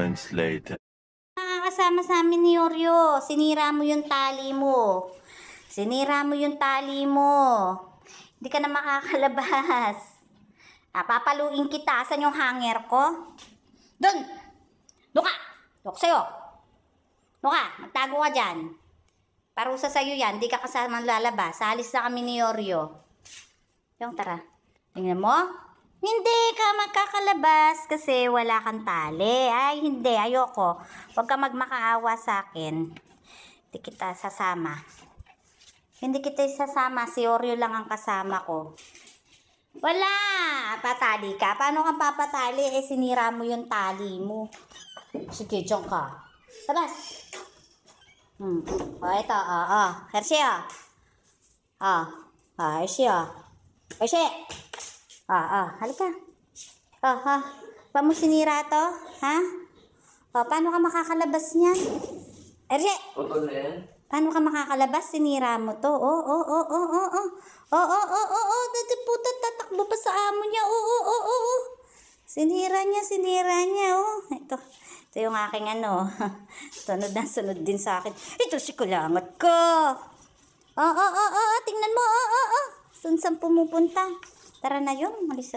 moments later. Nakakasama sa amin ni Oreo. Sinira mo yung tali mo. Sinira mo yung tali mo. Hindi ka na makakalabas. Papaluin kita. Saan yung hanger ko? Doon! Doon ka! Doon ka sa'yo. Doon ka. Magtago ka dyan. Parusa sa'yo yan. Hindi ka kasamang lalabas. Alis na kami ni Oreo. Yung tara. Tingnan mo. Hindi ka magkakalabas kasi wala kang tali. Ay, hindi. Ayoko. Huwag ka magmakaawa sa akin. Hindi kita sasama. Hindi kita sasama. Si Oreo lang ang kasama ko. Wala! Patali ka. Paano kang papatali? Sinira mo yung tali mo. Sige, dyan ka. Labas! Ito. Hershey, Hershey, Hershey! Halika. Paano mo sinira to? Ha? Paano ka makakalabas niyan? Hershey! Putol na yan? Paano ka makakalabas? Sinira mo to. Dati puta, tatakbo pa sa amo niya. Sinira niya. Ito yung aking sunod na sunod din sa akin. Ito si kulangot ko. Tingnan mo. Saan pumupunta? Tara na yun. Malis